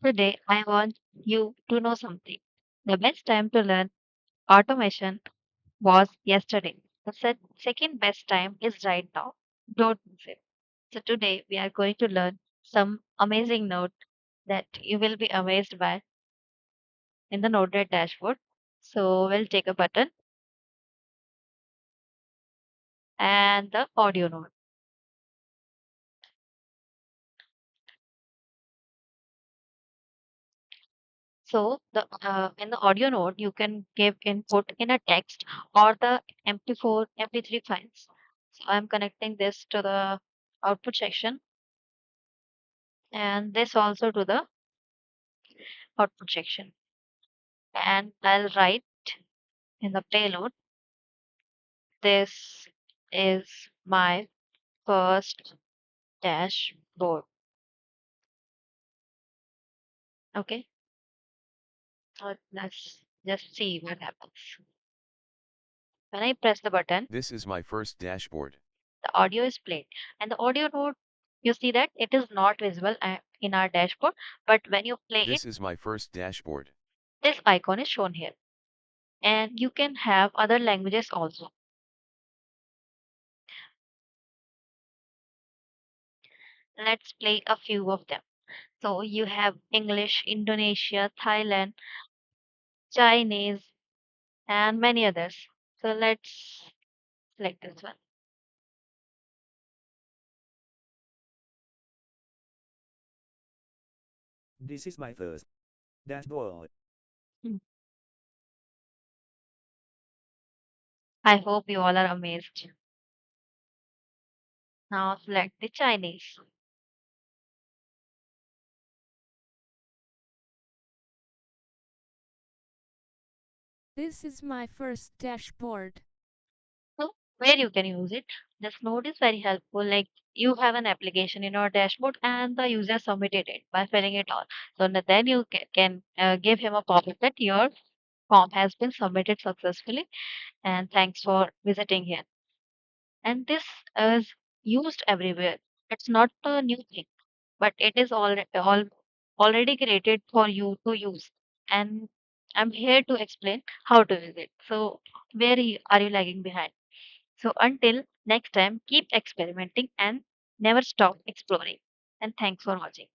Today, I want you to know something. The best time to learn automation was yesterday. The second best time is right now. Don't miss it. So, today we are going to learn some amazing note that you will be amazed by in the NodeRED dashboard. So, we'll take a button and the audio node. So, the in the audio node, you can give input in a text or the MP4, MP3 files. So, I'm connecting this to the output section and this also to the output section. And I'll write in the payload, this is my first dashboard. Okay, so let's just see what happens. When I press the button, This is my first dashboard. the audio is played. And the audio node, you see that it is not visible in our dashboard, but when you play it, This is my first dashboard. this icon is shown here. And you can have other languages also. Let's play a few of them. So you have English, Indonesia, Thailand, Chinese, and many others. So let's select this one. This is my first dashboard. Hmm. I hope you all are amazed. Now select the Chinese. This is my first dashboard. So where you can use it. This node is very helpful. Like you have an application in your dashboard and the user submitted it by filling it all. So then you can give him a pop-up that your form has been submitted successfully and thanks for visiting here. And this is used everywhere. It's not a new thing, but it is already created for you to use. And I'm here to explain how to use it. So are you lagging behind? So until next time, keep experimenting and never stop exploring. And thanks for watching.